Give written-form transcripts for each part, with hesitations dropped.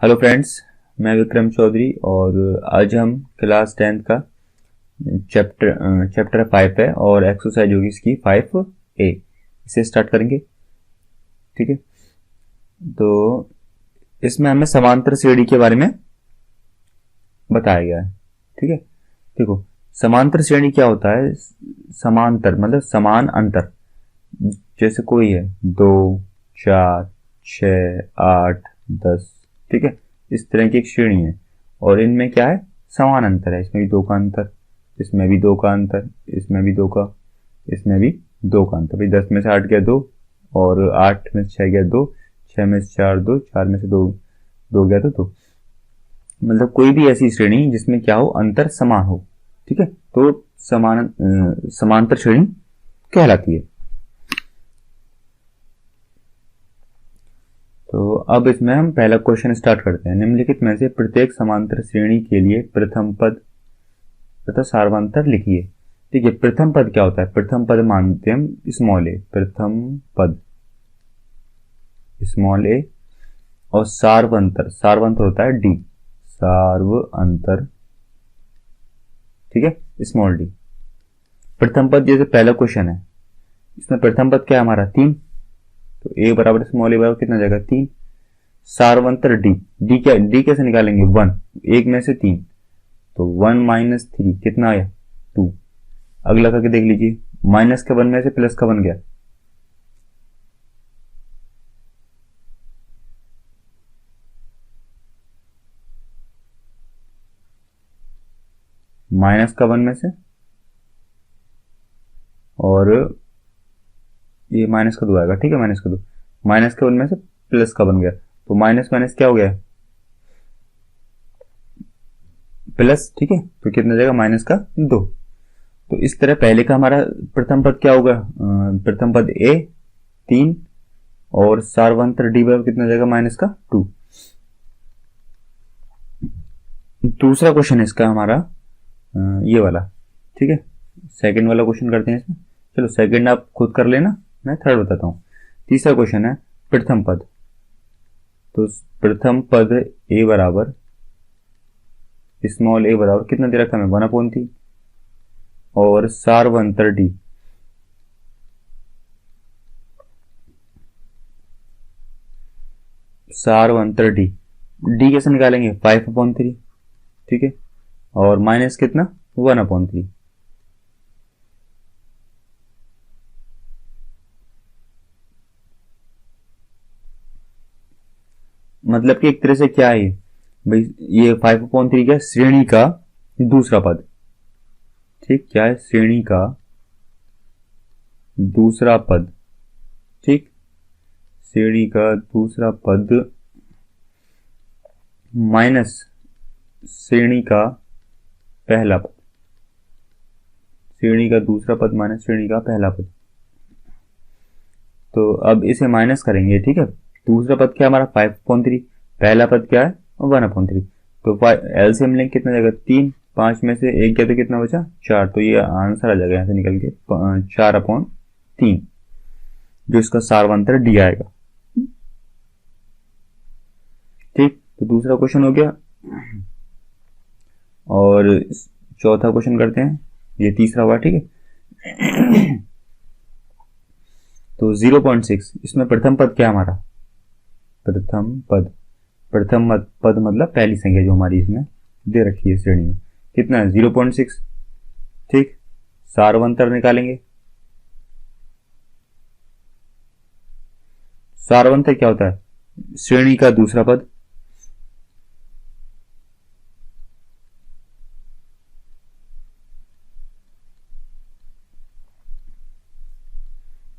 Hello friends, मैं विक्रम चौधरी और आज हम क्लास 10th का चैप्टर 5 है और एक्सरसाइज होगी इसकी 5A। इसे स्टार्ट करेंगे। ठीक है, तो इसमें हमें समांतर श्रेणी के बारे में बताया गया है। ठीक है, देखो समांतर श्रेणी क्या होता है। समांतर मतलब समान अंतर। जैसे कोई है 2, 4, 6, 8, 10। ठीक है, इस तरह की एक श्रेणी है और इनमें क्या है, समान अंतर है। इसमें भी 2 का अंतर, इसमें भी 2 का अंतर, इसमें भी 2 का, इसमें भी 2 का अंतर। भाई 10 में से 8 गया 2 और 8 में से 6 गया 2, 6 में से 4 2, 4 में से 2 2 गया तो 2। मतलब कोई भी ऐसी श्रेणी जिसमें क्या हो, अंतर समान हो। ठीक है, तो समांतर श्रेणी कहलाती है। तो अब इसमें हम पहला क्वेश्चन स्टार्ट करते हैं। निम्नलिखित में से प्रत्येक समांतर श्रेणी के लिए प्रथम पद तथा सार्वंतर लिखिए। ठीक है, प्रथम पद क्या होता है? प्रथम पद मानते हैं हम स्मॉल ए, प्रथम पद स्मॉल ए। और सार्वंतर, सार्वंतर होता है डी, सार्वंतर। ठीक है, स्मॉल डी। प्रथम पद जैसे पहला क्वेश्चन है, इसमें प्रथम पद क्या है हमारा? 3। तो ए बराबर स्मॉल ए बराबर कितना जाएगा? 3। सार्वंतर डी, डी क्या, डी कैसे निकालेंगे? 1, एक में से 3, तो 1 माइनस 3 कितना आया? 2। अगला करके देख लीजिए, माइनस का 1 में से प्लस का 1 गया, माइनस का 1 में से, और ये माइनस का 2 आएगा। ठीक है, माइनस का 2, माइनस का 1 में से प्लस का 1 गया, तो माइनस माइनस क्या हो गया? प्लस। ठीक है, तो कितना जाएगा? माइनस का 2। तो इस तरह पहले का हमारा प्रथम पद क्या होगा? प्रथम पद ए 3 और सार्वंतर डी बराबर कितना जाएगा? माइनस का 2। दूसरा क्वेश्चन इसका हमारा ये वाला। ठीक है, सेकंड वाला क्वेश्चन करते हैं इसमें। चलो सेकंड आप खुद कर लेना, मैं थर्ड बताता हूँ। तीसरा क्वेश्चन है प्रथम पद। तो प्रथम पद ए बराबर स्मॉल ए बराबर कितना दे रखा है? 1/3। और सार्वंतर डी, सार्वंतर डी, डी कैसे निकालेंगे? 5/3। ठीक है, और माइनस कितना? 1/3। मतलब कि एक तरह से क्या है भाई, ये 5/3 क्या? श्रेणी का दूसरा पद। ठीक, क्या है? श्रेणी का दूसरा पद। ठीक, श्रेणी का दूसरा पद माइनस श्रेणी का पहला पद, श्रेणी का दूसरा पद माइनस श्रेणी का पहला पद। तो अब इसे माइनस करेंगे। ठीक है, दूसरा पद क्या हमारा? 5/3, पहला पद क्या है? 1/3। तो एलसीएम लेंगे, कितना जाएगा? 3, 5 में से 1 गया तो कितना बचा? 4। तो ये आंसर आ जाएगा यहां से निकल के 4/3, जो इसका सार्वंतर डी आएगा। ठीक, तो दूसरा क्वेश्चन हो गया। और चौथा क्वेश्चन करते हैं, ये तीसरा हुआ। ठीक है, तो 0.6, इसमें प्रथम पद क्या हमारा? प्रथम पद, प्रथम पद मतलब पहली संख्या जो हमारी इसमें दे रखी है श्रेणी में, कितना है? 0.6। ठीक, सार्वंतर निकालेंगे। सार्वंतर क्या होता है? श्रेणी का दूसरा पद।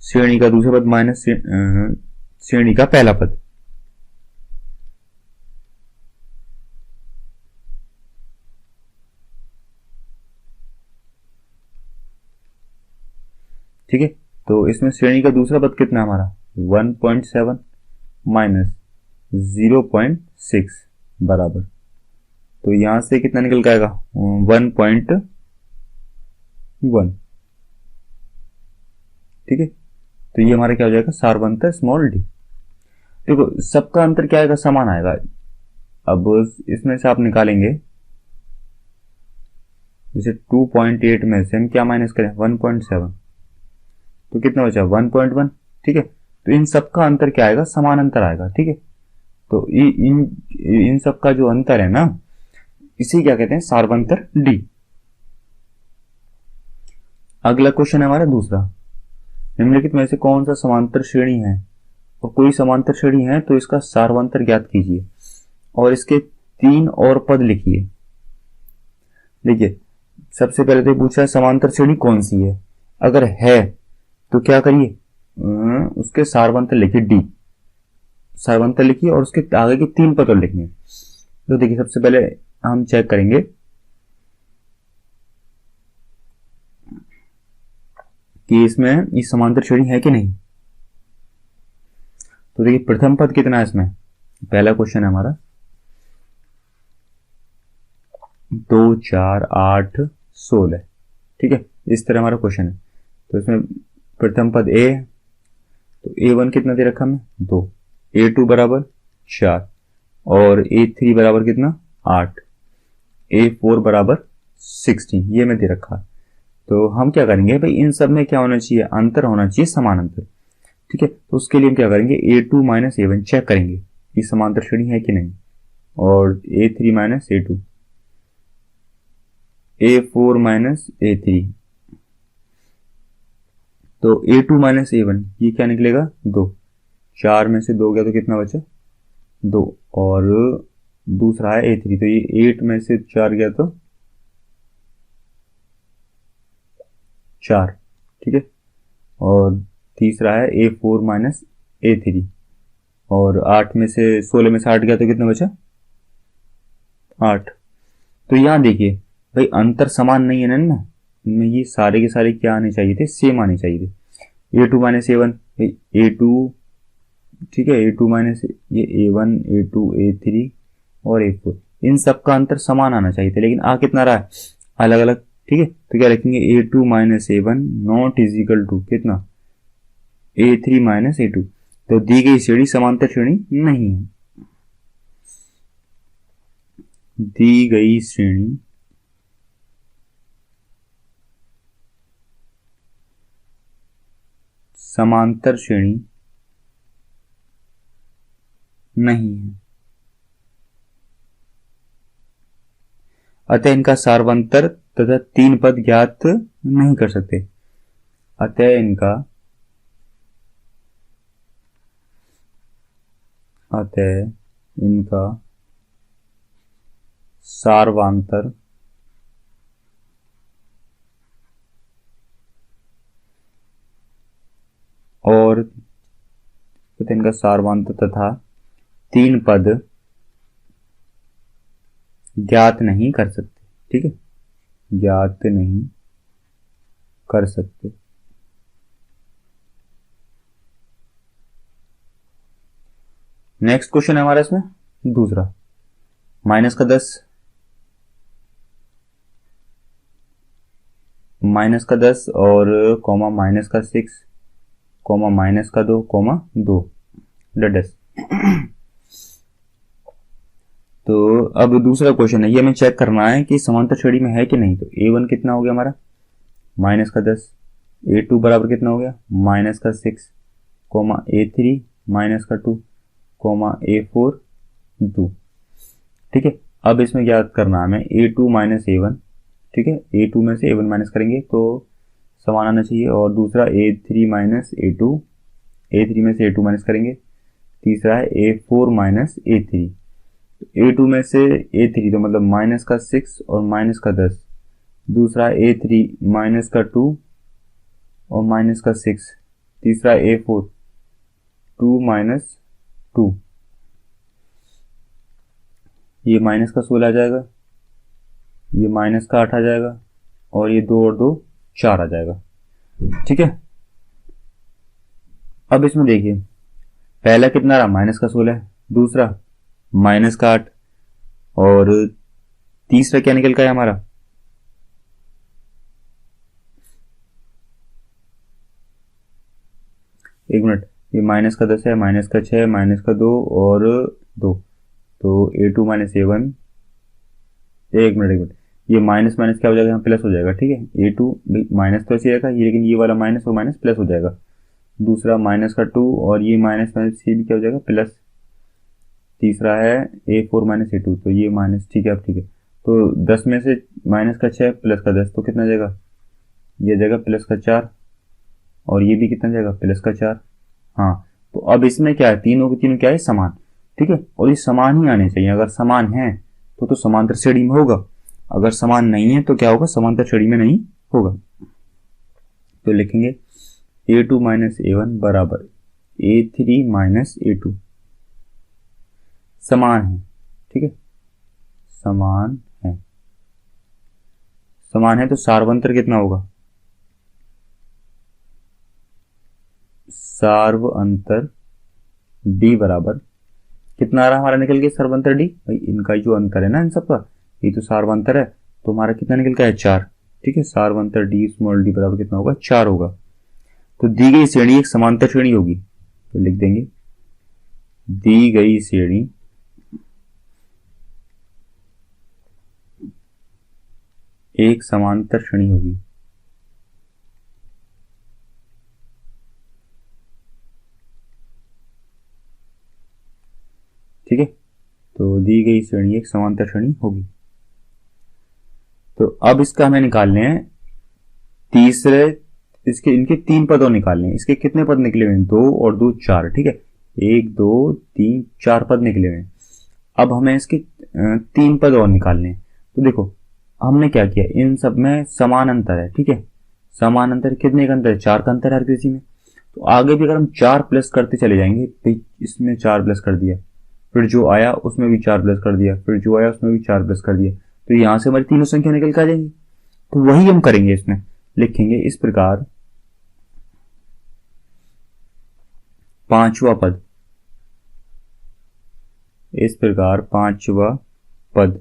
श्रेणी का दूसरा पद माइनस श्रेणी का पहला पद। ठीक है, तो इसमें श्रेणी का दूसरा पद कितना हमारा? 1.7 माइनस 0.6 बराबर, तो यहां से कितना निकल के आएगा? 1.1। ठीक है, तो ये हमारा क्या हो जाएगा? सार्वंतर स्मॉल डी। देखो सबका अंतर क्या आएगा? समान आएगा। अब इसमें से आप निकालेंगे, जैसे 2.8 में से हम क्या माइनस करें 1.7, तो कितना बचा 1.1। ठीक है, तो इन सब का अंतर क्या आएगा, समान अंतर आएगा। ठीक है, तो इन सब का जो अंतर है ना, इसी क्या कहते हैं, सार्वंतर डी। अगला क्वेश्चन है हमारा दूसरा, निम्नलिखित में से कौन सा समांतर श्रेणी है, और कोई समांतर श्रेणी है तो इसका सार्वंतर ज्ञात कीजिए और इसके 3 और पद लिखिए। देखिए, सबसे पहले तो पूछा है समांतर श्रेणी कौन सी है, अगर है तो क्या करिए, उसके सार्वंतर लिखिए, डी सार्वंतर लिखिए और उसके आगे के 3 पद और लिखने। तो देखिए, सबसे पहले हम चेक करेंगे कि इसमें ये समांतर श्रेणी है कि नहीं। तो देखिए, प्रथम पद कितना है इसमें, पहला क्वेश्चन है हमारा 2 4 8 16। ठीक है, इस तरह हमारा क्वेश्चन है। तो इसमें प्रथम पद ए, तो A1 कितना दे रखा हमें 2, A2 बराबर 4 और A3 बराबर कितना 8, A4 बराबर 16, ये में दे रखा है। तो हम क्या करेंगे भाई, इन सब में क्या होना चाहिए, अंतर होना चाहिए, समान अंतर। ठीक है, तो उसके लिए हम क्या करेंगे, A2 माइनस A1 चेक करेंगे कि समांतर श्रेणी है कि नहीं, और A3 minus A2, A4 minus A3, तो A2 माइनस A1 ये क्या निकलेगा 2, 4 में से 2 गया तो कितना बचा 2, और दूसरा है A3, तो ये 8 में से 4 गया तो 4। ठीक है, और तीसरा है A4 माइनस A3, और 8 में से 16 में से 8 गया तो कितना बचा 8। तो यहां देखिए भाई, अंतर समान नहीं है ना, इनमें ये सारे के सारे क्या आने चाहिए थे, सेम आने चाहिए थे। A2 माइनस A1, A2, ठीक है, A2 माइनस ये A1 A2 A3 और A4, इन सब का अंतर समान आना चाहिए था, लेकिन आ कितना रहा है अलग अलग। ठीक है, तो क्या लिखेंगे A2 minus A1 naught is equal to कितना A3 माइनस A2। तो दी गई श्रेणी समांतर श्रेणी नहीं है, दी गई श्रेणी समांतर श्रेणी नहीं है, अतः इनका सार्वंतर तथा 3 पद ज्ञात नहीं कर सकते। अतः इनका सार्वंतर और इनका सार्वंतर तथा 3 पद ज्ञात नहीं कर सकते। ठीक है, ज्ञात नहीं कर सकते। नेक्स्ट क्वेश्चन है हमारा इसमें दूसरा, माइनस का 10 और कॉमा माइनस का 6 कॉमा माइनस का 2 कॉमा 2 डस। तो अब दूसरा क्वेश्चन है, ये हमें चेक करना है कि समांतर श्रेणी में है कि नहीं। तो A1 कितना हो गया हमारा माइनस का 10, A2 बराबर कितना हो गया माइनस का 6 कॉमा A3 माइनस का 2 कॉमा A4 2। ठीक है, अब इसमें क्या करना है हमें, A2 माइनस A1। ठीक है, A2 में से A1 माइनस करेंगे तो समान आना चाहिए, और दूसरा A3 माइनस A2, A3 में से A2 माइनस करेंगे, तीसरा है A4 माइनस A3। A2 में से A3 तो मतलब माइनस का 6 और माइनस का 10, दूसरा A3 माइनस का 2 और माइनस का 6, तीसरा A4 2 माइनस 2, ये माइनस का 16 आ जाएगा, ये माइनस का 8 आ जाएगा, और ये 2 और 2 4 आ जाएगा। ठीक है, अब इसमें देखिए पहला कितना रहा माइनस का 16, दूसरा माइनस का 8, और तीसरा क्या निकल का है हमारा एक मिनट, ये माइनस का 10 है, माइनस का 6, माइनस का 2 और 2, तो A2 - A1, एक मिनट, ये माइनस माइनस क्या हो जाएगा, यहाँ प्लस हो जाएगा, ठीक है। A2 माइनस तो ऐसे रहेगा ये, लेकिन ये वाला माइनस और माइनस प्लस हो जाएगा। दूसरा माइनस का 2 और ये माइनस माइनस ये भी क्या हो जाएगा, प्लस। तीसरा है A4 - A2, तो ये माइनस, ठीक है। अब ठीक है, तो 10 में से माइनस का 6 प्लस का 10, तो कितना जाएगा, ये जाएगा प्लस का 4, और ये भी कितना जाएगा, प्लस का 4। हाँ, तो अब इसमें क्या है, तीनों के तीनों क्या है, समान, ठीक है। और ये समान ही आने चाहिए, अगर समान है तो समांतर श्रेणी में होगा, अगर समान नहीं है तो क्या होगा, समांतर श्रेणी में नहीं होगा। तो लिखेंगे A2 - A1 बराबर A3 - A2, समान है, ठीक है, समान है। समान है तो सार्वंतर कितना होगा, सार्वअंतर D बराबर कितना आ रहा है हमारा, निकल गया सार्वंतर D, भाई इनका जो अंतर है ना इन सबका, ये तो सार्वंतर है, तो हमारा कितना निकल गया है, 4, ठीक है। सार्वंतर D स्मॉल d बराबर कितना होगा, 4 होगा। तो दी गई श्रेणी एक समांतर श्रेणी होगी, तो लिख देंगे दी गई श्रेणी एक समांतर श्रेणी होगी, ठीक है। तो दी गई श्रेणी एक समांतर श्रेणी होगी। तो अब इसका हमें निकालने हैं तीसरे, इसके इनके 3 पद और निकालने हैं। इसके कितने पद निकले हुए हैं, 2 और 2 4, ठीक है। 1 2 3 4 पद निकले हुए हैं। अब हमें इसके 3 पद और निकालने हैं। तो देखो हमने क्या किया, इन सब में समान अंतर है, ठीक है। समान अंतर कितने का अंतर है, 4 का अंतर है हर किसी में। तो आगे भी अगर हम 4 प्लस करते चले जाएंगे, तो इसमें 4 प्लस कर दिया, फिर जो आया उसमें भी 4 प्लस कर दिया, फिर जो आया उसमें भी 4 प्लस कर दिया, तो यहां से हमारी तीनों संख्या निकल कर आ जाएंगी। तो वही हम करेंगे, इसमें लिखेंगे इस प्रकार, पांचवा पद, इस प्रकार पांचवा पद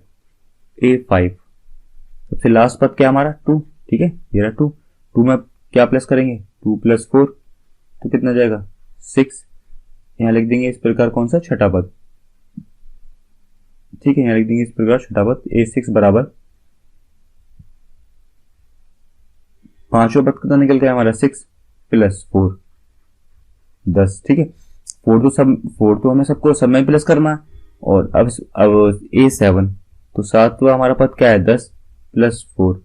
A5, सबसे लास्ट पद क्या हमारा 2, ठीक है। ये रहा 2, 2 में क्या प्लस करेंगे, 2 + 4, तो कितना जाएगा 6। यहां लिख देंगे इस प्रकार कौन सा, छठा पद, ठीक है। यहां लिख देंगे इस प्रकार छठा पद A6 बराबर, पांचवा पद कितना निकल गया हमारा, 6 + 4 10, ठीक है। 4 तो हमें सबको सब में प्लस करना है। और अब A7, तो सातवां हमारा पद क्या है, 10 + 4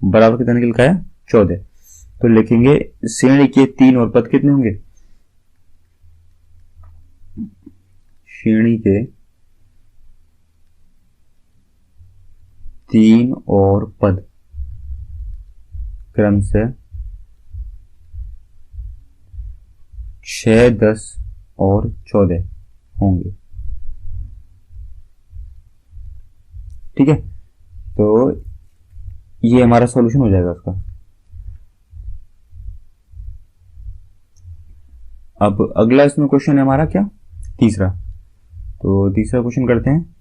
बराबर कितना निकल गया, 14। तो लिखेंगे श्रेणी के 3 और पद कितने होंगे, श्रेणी के 3 और पद क्रम से 6 10 और 14 होंगे, ठीक है। तो ये हमारा सॉल्यूशन हो जाएगा उसका। अब अगला इसमें क्वेश्चन है हमारा क्या, तीसरा। तो तीसरा क्वेश्चन करते हैं।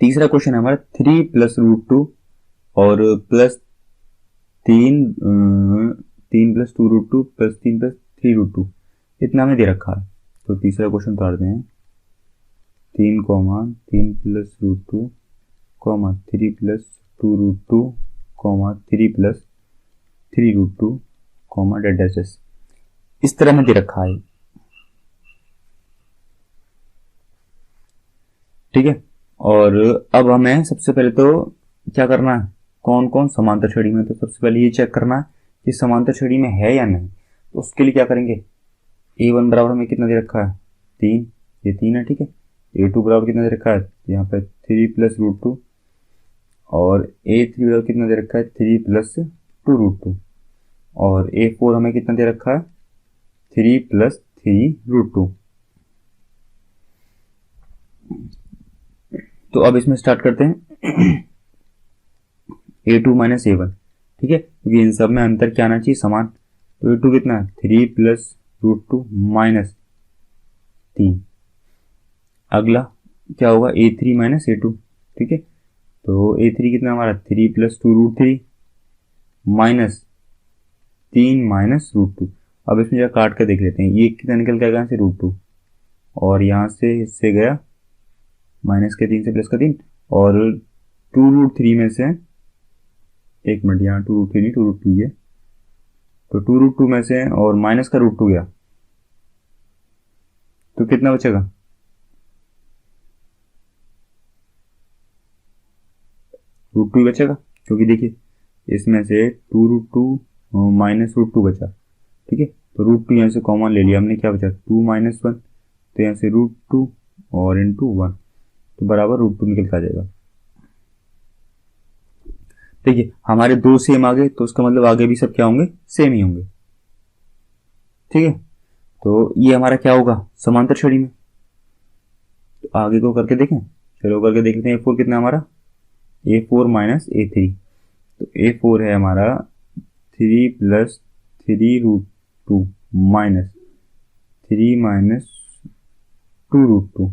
तीसरा क्वेश्चन है हमारा 3 + √2 और +3 3 + 2√2 +3 + 3√2 इतना हमें दे रखा है। तो तीसरा क्वेश्चन उतारते हैं, 3, 3 + √2, 3 + 2√2, 3 + 3√2, डैश इस तरह में दे रखा है, ठीक है। और अब हमें सबसे पहले तो क्या करना है, कौन कौन समांतर श्रेणी में, तो सबसे पहले ये चेक करना है कि समांतर श्रेणी में है या नहीं। तो उसके लिए क्या करेंगे, A1 बराबर हमें कितना दे रखा है, 3, ये 3 है, ठीक है। A2 बराबर कितना दे रखा है, यहाँ पे 3 + √2, और A3 बराबर कितना दे रखा है, 3 + 2√2, और A4 हमें कितना दे रखा है, 3 + 3√2। तो अब इसमें स्टार्ट करते हैं A2 - A1, ठीक है, क्योंकि इन सब में अंतर क्या आना चाहिए, समान। तो A2 कितना है, 3 + √2 -3। अगला क्या होगा, A3 - A2, ठीक है। तो A3 कितना हमारा 3 प्लस 2√3 माइनस 3 माइनस √2। अब इसमें जरा काट कर देख लेते हैं, ये कितना निकल के आएगा यहाँ से √2, और यहाँ से इससे गया माइनस के 3 से प्लस का 3, और 2√3 में से, एक मिनट, यहाँ 2√3 नहीं 2√2 है, तो 2√2 में से और माइनस का √2 गया, तो कितना बचेगा, √2 ही बचेगा, क्योंकि देखिए इसमें से 2√2 माइनस √2 बचा, ठीक है। तो √2 यहाँ से कॉमन ले लिया हमने, क्या बचा 2 माइनस 1, तो यहाँ से √2 और इंटू 1, तो बराबर √2 निकल के आ जाएगा। देखिए हमारे दो सेम आ गए, तो उसका मतलब आगे भी सब क्या होंगे, सेम ही होंगे, ठीक है। तो ये हमारा क्या होगा, समांतर श्रेणी में। तो आगे को करके देखें, चलो करके देख लेते हैं। A4 कितना हमारा, A4 माइनस A3, तो A4 है हमारा 3 प्लस 3√2 माइनस 3 माइनस 2√2,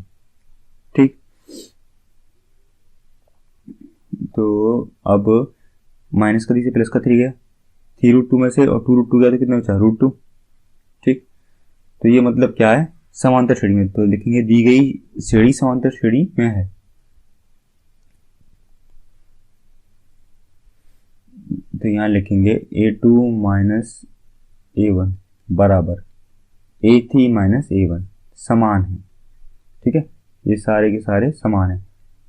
ठीक। तो अब माइनस का 3 से प्लस का 3 गया, 3√2 में से और 2√2 गया, तो कितना बचा √2, ठीक। तो ये मतलब क्या है, समांतर श्रेणी में। तो लिखेंगे दी गई श्रेणी समांतर श्रेणी में है। तो यहां लिखेंगे A2 माइनस A1 बराबर A3 माइनस A1 समान है, ठीक है। ये सारे के सारे समान है,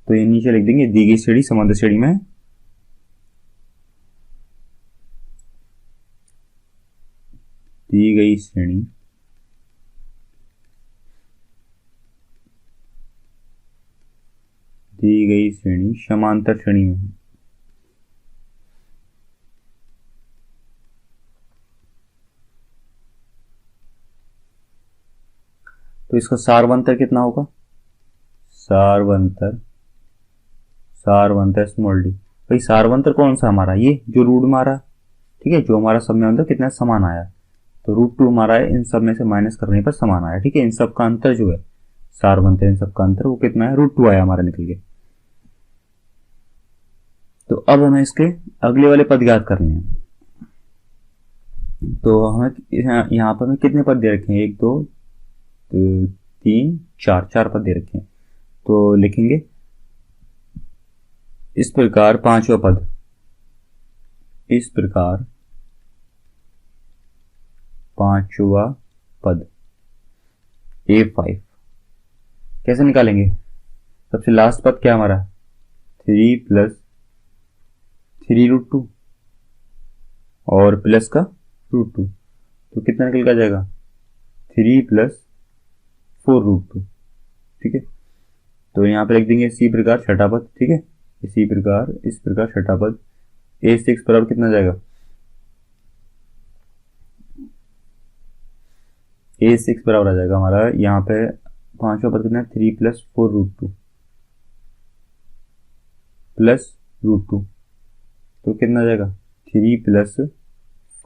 तो ये नीचे लिख देंगे दी गई श्रेणी समांतर श्रेणी में है। दी गई श्रेणी समांतर श्रेणी में है। तो इसका सारवंतर कितना होगा, सारवंतर स्मॉल डी। भाई सारवंतर कौन सा हमारा, ये जो रूट मारा, ठीक है, जो हमारा सब में अंतर कितना समान आया, तो √2 हमारा है, इन सब में से माइनस करने पर समान आया, ठीक है। इन सब का अंतर जो है सारवंतर, इन सब का अंतर वो कितना है, √2 आया हमारा निकल के। तो अब हमें इसके अगले वाले पद याद करने हैं। तो हमें यहाँ पर हमें कितने पद दे रखे हैं, 1 2 3 4, 4 पद दे रखे हैं। तो लिखेंगे इस प्रकार पांचवा पद, इस प्रकार पांचवा पद A5 कैसे निकालेंगे, सबसे लास्ट पद क्या हमारा 3 प्लस 3√2 और प्लस का √2, तो कितना निकल के आ जाएगा 3 प्लस 4√2, ठीक है। तो यहाँ पे लिख देंगे इसी प्रकार छठा पद, ठीक है, इसी प्रकार इस प्रकार छठा पद A6 बराबर कितना जाएगा, A6 बराबर आ जाएगा हमारा यहाँ पे पांचवा पद कितना 3 प्लस 4√2 प्लस √2, तो कितना जाएगा 3 प्लस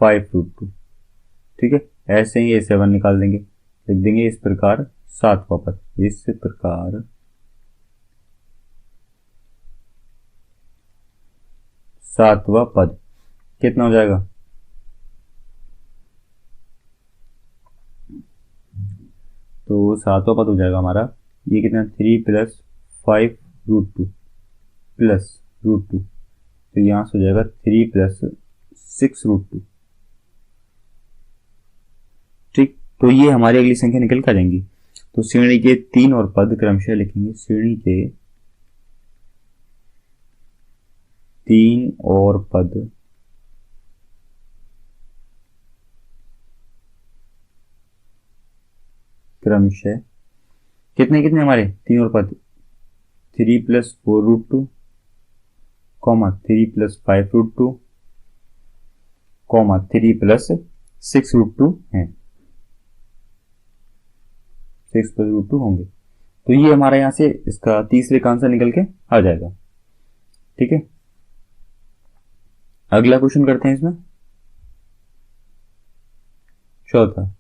5√2, ठीक है। ऐसे ही A7 निकाल देंगे, लिख देंगे इस प्रकार सातवां पद, इस प्रकार सातवां पद कितना हो जाएगा, तो सातवां पद हो जाएगा हमारा ये कितना 3 प्लस 5√2 प्लस √2, तो यहां से हो जाएगा 3 प्लस 6√2, ठीक। तो ये हमारी अगली संख्या निकल कर आ जाएंगी। तो श्रेणी के 3 और पद क्रमशः लिखेंगे, श्रेणी के 3 और पद क्रमशः कितने कितने हमारे 3 और पद 3 plus 4√2 comma 3 plus 5√2 comma 3 plus 6√2 हैं, 6 प्लस √2 होंगे। तो ये हमारा यहां से इसका तीसरे का आंसर निकल के आ जाएगा, ठीक है। अगला क्वेश्चन करते हैं इसमें, चौथा।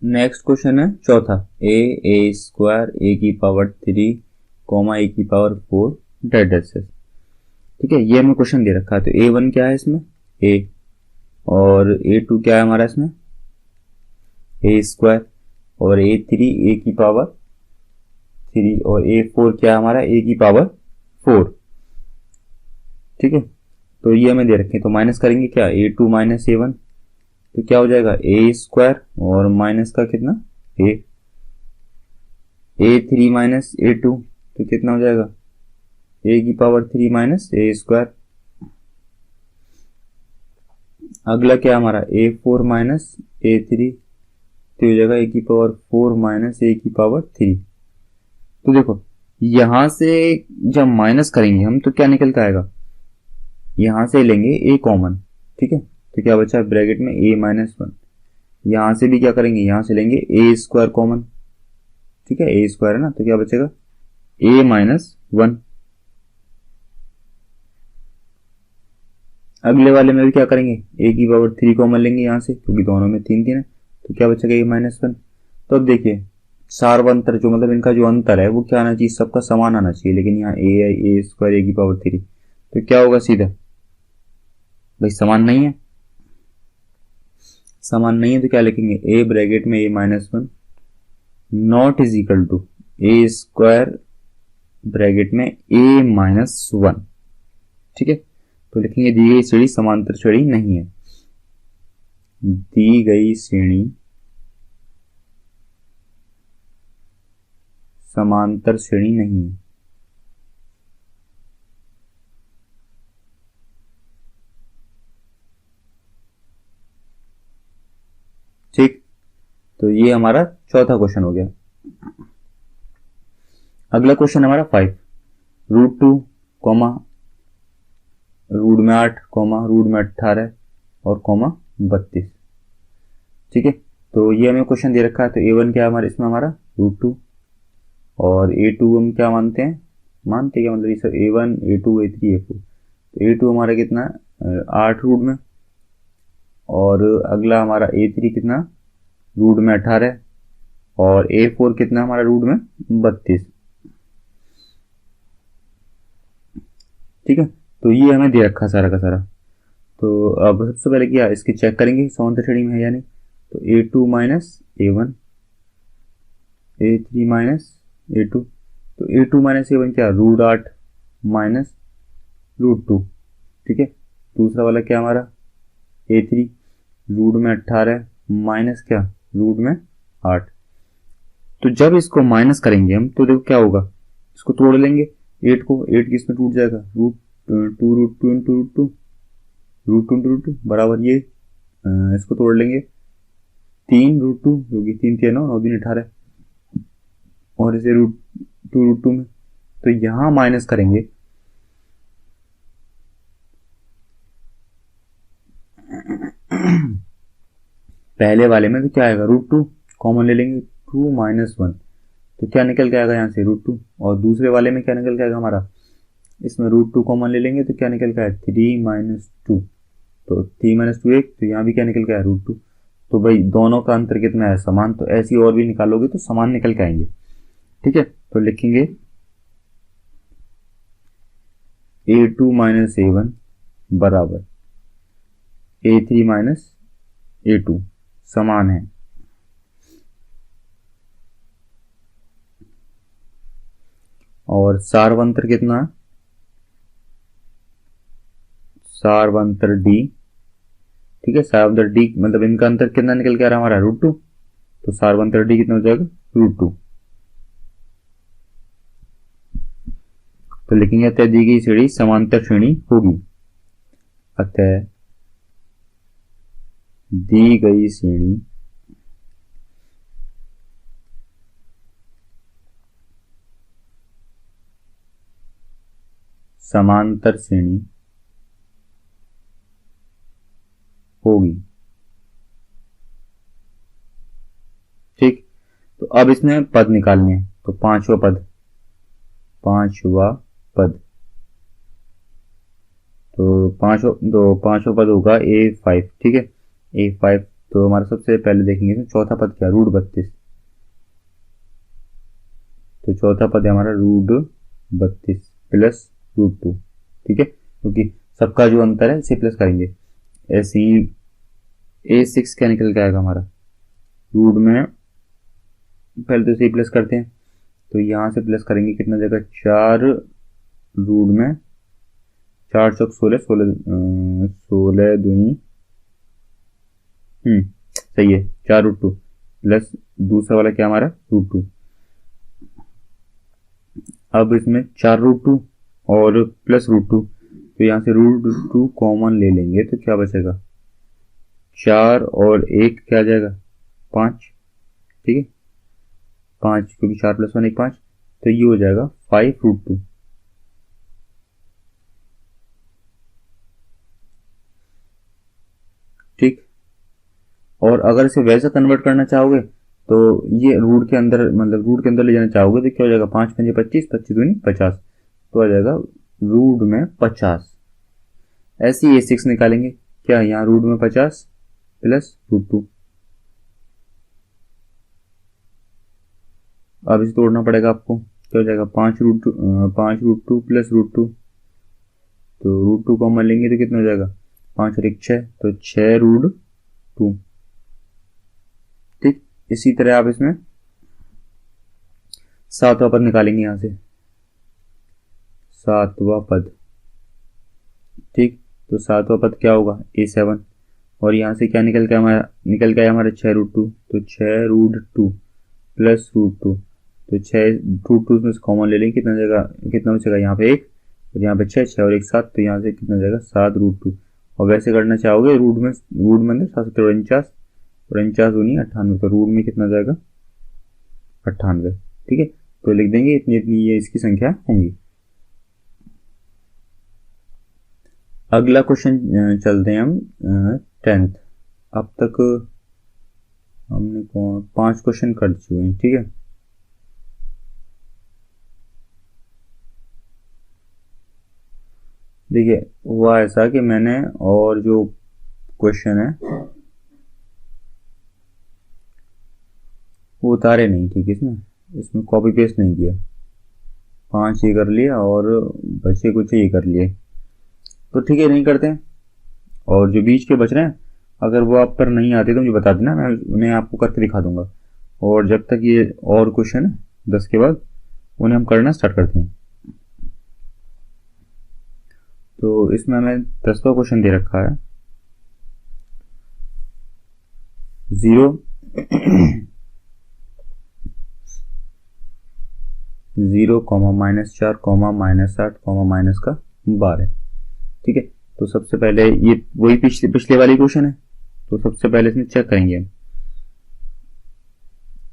नेक्स्ट क्वेश्चन है चौथा, ए स्क्वायर ए की पावर 3 कॉमा ए की पावर 4 डेट एसेस। ठीक है, ये हमें क्वेश्चन दे रखा है। तो A1 क्या है इसमें, ए, और A2 क्या है हमारा इसमें, ए स्क्वायर, और A3 ए की पावर 3, और A4 क्या है हमारा, ए की पावर 4। ठीक है, तो ये हमें दे रखे हैं। तो माइनस करेंगे क्या, A2 माइनस A1, तो क्या हो जाएगा ए स्क्वायर और माइनस का कितना, A3 माइनस A2, तो कितना हो जाएगा ए की पावर 3 माइनस ए स्क्वायर। अगला क्या हमारा A4 माइनस A3, तो हो जाएगा ए की पावर 4 माइनस ए की पावर 3। तो देखो यहां से जब माइनस करेंगे हम तो क्या निकल के आएगा, यहां से लेंगे ए कॉमन। ठीक है, तो क्या बचा ब्रैकेट में ए माइनस 1। यहां से भी क्या करेंगे, यहां से लेंगे ए स्क्वायर कॉमन। ठीक है, ए स्क्वायर है ना, तो क्या बचेगा ए माइनस 1। अगले वाले में भी क्या करेंगे, ए की पावर 3 कॉमन लेंगे यहां से, क्योंकि दोनों में 3 3 है, तो क्या बचेगा ए माइनस 1। तो अब देखिए सार्वंतर जो मतलब इनका जो अंतर है वो क्या आना चाहिए, सबका समान आना चाहिए, लेकिन यहाँ ए स्क्वायर ए की पावर 3, तो क्या होगा सीधा, भाई समान नहीं है, समान नहीं है तो क्या लिखेंगे, ए ब्रैकेट में A minus 1 not is equal to A square bracket में ए माइनस 1। ठीक है, तो लिखेंगे दी गई श्रेणी समांतर श्रेणी नहीं है, दी गई श्रेणी समांतर श्रेणी नहीं है। ठीक, तो ये हमारा चौथा क्वेश्चन हो गया। अगला क्वेश्चन हमारा 5, √2 कॉमा रूट में 8 कॉमा रूट में 18 और कॉमा 32। ठीक है, तो ये हमें क्वेश्चन दे रखा है। तो A1 क्या है हमारे इसमें, हमारा √2, और A2 हम क्या मानते हैं, मानते क्या मतलब ये सब A1 A2 A3 A4। तो A2 हमारा कितना 8 रूट में, और अगला हमारा A3 कितना रूट में 18, और A4 कितना हमारा रूट में 32। ठीक है, तो ये हमें दे रखा सारा का सारा। तो अब सबसे पहले क्या इसकी चेक करेंगे समांतर श्रेणी में है या नहीं। तो A2 minus A1, A3 minus A2, तो A2 माइनस A1 क्या √8 माइनस √2। ठीक है, दूसरा वाला क्या हमारा A3 रूट में 18 माइनस क्या रूट में 8। तो जब इसको माइनस करेंगे हम तो देखो क्या होगा, इसको तोड़ लेंगे 8 को, 8 किस में टूट जाएगा, √2 इंटू √2 बराबर ये इसको तोड़ लेंगे 3√2, जो कि 3 3 9 दिन 18, और इसे √2 में, तो यहां माइनस करेंगे पहले वाले में तो क्या आएगा √2 कॉमन ले लेंगे 2 माइनस 1, तो क्या निकल के आएगा यहाँ से √2, और दूसरे वाले में क्या निकल के आएगा हमारा, इसमें √2 कॉमन ले लेंगे तो क्या निकल के आएगा 3 माइनस 2, तो 3 माइनस 2 1, तो यहाँ भी क्या निकल के आया √2। तो भाई दोनों का अंतर कितना है, समान, तो ऐसी और भी निकालोगे तो समान निकल के आएंगे। ठीक है, तो लिखेंगे A2 माइनस A1 बराबर A3 माइनस A2 समान है। और सार्वंतर कितना, सार्वंतर D। ठीक है, सार्वंतर D मतलब इनका अंतर कितना निकल के आ रहा है हमारा √2, तो सार्वंतर D कितना हो जाएगा √2। तो लिखेंगे अतः दी गई श्रेणी समांतर श्रेणी होगी, अतः दी गई श्रेणी समांतर श्रेणी होगी। ठीक, तो अब इसमें पद निकालने हैं, तो पांचवा पद, तो पांचवा पद होगा A5। ठीक है, A5 तो हमारा सबसे पहले देखेंगे इसमें चौथा पद क्या, रूट 32। तो चौथा पद है हमारा रूट 32 प्लस रूट 2। ठीक है, क्योंकि सबका जो अंतर है इसे प्लस करेंगे। ऐसे ही A6 क्या निकल के आएगा हमारा, रूट में पहले तो इसे प्लस करते हैं, तो यहां से प्लस करेंगे, कितना जाएगा 4 रूट में 4 चौक 16, 16 दूनी सही है 4 रूट 2 प्लस दूसरा वाला क्या हमारा रूट 2। अब इसमें 4 रूट 2 और प्लस रूट 2, तो यहाँ से रूट 2 कॉमन ले लेंगे तो क्या बचेगा 4 और 1 क्या आ जाएगा 5। ठीक है 5, क्योंकि 4 प्लस 1 1 5, तो ये हो जाएगा 5 रूट 2। ठीक, और अगर इसे वैसा कन्वर्ट करना चाहोगे तो ये रूट के अंदर, मतलब रूट के अंदर ले जाना चाहोगे तो क्या हो जाएगा 5 5 25, 25 दूनी 50, तो आ जाएगा रूट में 50। ऐसे ही A6 निकालेंगे, क्या यहाँ रूट में 50 प्लस रूट 2। अब इसे तोड़ना पड़ेगा आपको, क्या हो जाएगा 5 रूट 2 प्लस रूट 2, तो रूट 2 कॉमन लेंगे तो कितना हो जाएगा 5 और 1 6, तो 6 रूट 2। ठीक, इसी तरह आप इसमें सातवां पद निकालेंगे, यहां से सातवां पद। ठीक, तो सातवां पद क्या होगा A7, और यहां से क्या निकल के आया हमारा 6 रूट 2, तो 6 रूट 2 प्लस रूट 2, तो 6 रूट 2 में से कॉमन ले लेंगे, कितना बचेगा यहाँ पे 1 और यहाँ पे 6, 6 और 1 7, तो यहाँ से कितना जाएगा 7 रूट 2। और वैसे करना चाहोगे रूट में 7 और 49 और 49 दूनी 98, तो रूट में कितना जाएगा 98। ठीक है, तो लिख देंगे इतनी इतनी ये इसकी संख्या होंगी। अगला क्वेश्चन चलते हैं हम 10th। अब तक हमने 5 क्वेश्चन कर चुके हैं। ठीक है, देखिए हुआ ऐसा कि मैंने और जो क्वेश्चन है वो उतारे नहीं। ठीक है, इसमें कॉपी पेस्ट नहीं किया, 5 ये कर लिया और बचे कुछ ये कर लिए, तो ठीक है नहीं करते हैं। और जो बीच के बच रहे हैं अगर वो आप पर नहीं आते तो मुझे बता देना, मैं उन्हें आपको करके दिखा दूंगा। और जब तक ये और क्वेश्चन है 10 के बाद उन्हें हम करना स्टार्ट करते हैं। तो इसमें हमें 10वां क्वेश्चन दे रखा है 0 -4 -8 -12। ठीक है, तो सबसे पहले ये वही पिछले वाली क्वेश्चन है, तो सबसे पहले इसमें चेक करेंगे हम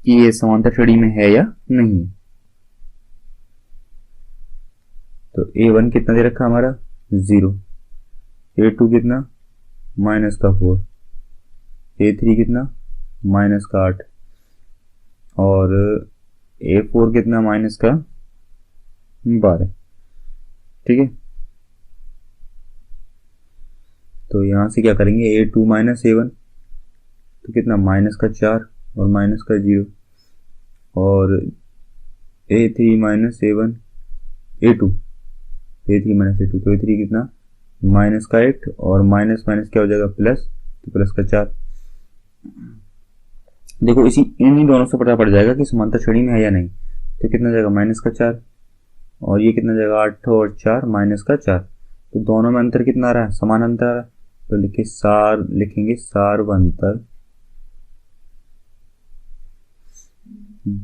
कि ये समांतर श्रेणी में है या नहीं। तो A1 कितना दे रखा हमारा 0, A2 कितना -4, A3 कितना -8 और A4 कितना -12। ठीक है, तो यहां से क्या करेंगे A2 -A1 तो कितना -4 और -0 और A3 -A1 A2 A3 तो A3 कितना -8 और माइनस क्या हो जाएगा प्लस, तो प्लस का 4। देखो इन्हीं दोनों से पता पड़ जाएगा कि समांतर श्रेणी में है या नहीं। तो कितना जाएगा -4 और ये कितना जाएगा 8 और 4 -4, तो दोनों में अंतर कितना आ रहा है समान अंतर आ रहा है, तो लिखेंगे सार्वंतर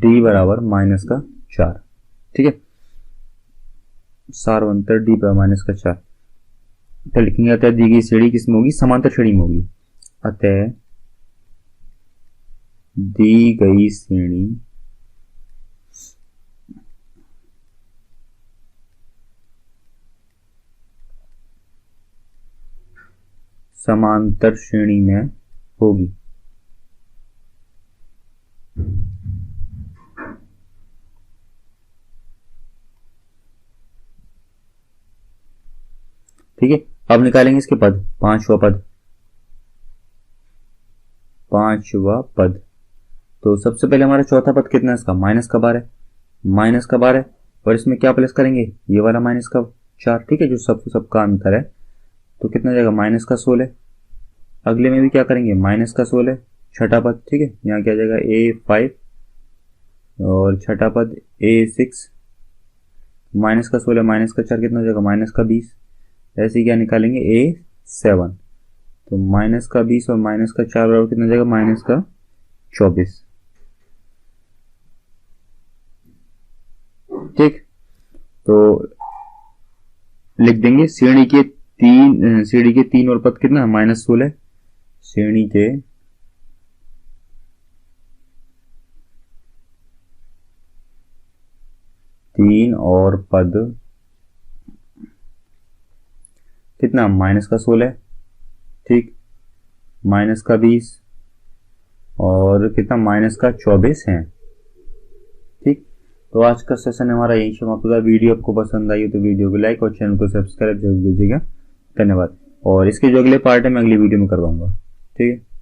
D बराबर -4। ठीक है, सार्वंतर D बराबर -4, तो लिखेंगे अतः दी गई श्रेणी किसमें होगी समांतर श्रेणी में होगी। अतः दी गई श्रेणी समांतर श्रेणी में होगी। ठीक है, अब निकालेंगे इसके पद। पांचवा पांचवा पद। तो सबसे पहले हमारा चौथा पद कितना है इसका, माइनस का 12, माइनस का 12, और इसमें क्या प्लस करेंगे, ये वाला माइनस का 4, ठीक है, जो सबका अंतर है। तो कितना जाएगा, माइनस का 16। अगले में भी क्या करेंगे, माइनस का 16, छठा पद, ठीक है, यहाँ क्या जाएगा A5 और छठा पद A6, माइनस का 16 माइनस का 4 कितना हो जाएगा, माइनस का 20। ऐसे ही क्या निकालेंगे A7, तो माइनस का 20 और माइनस का 4 बराबर कितना हो जाएगा, माइनस का 24। ठीक, तो लिख देंगे श्रेणी के तीन और पद कितना, -16, श्रेणी के तीन और पद कितना, माइनस का 16, ठीक, माइनस का 20 और कितना, माइनस का 24 है। ठीक, तो आज का सेशन हमारा यही समाप्त होता है। वीडियो आपको पसंद आई हो तो वीडियो को लाइक और चैनल को सब्सक्राइब जरूर कीजिएगा। धन्यवाद। और इसके जो अगले पार्ट है मैं अगली वीडियो में करवाऊंगा। ठीक है।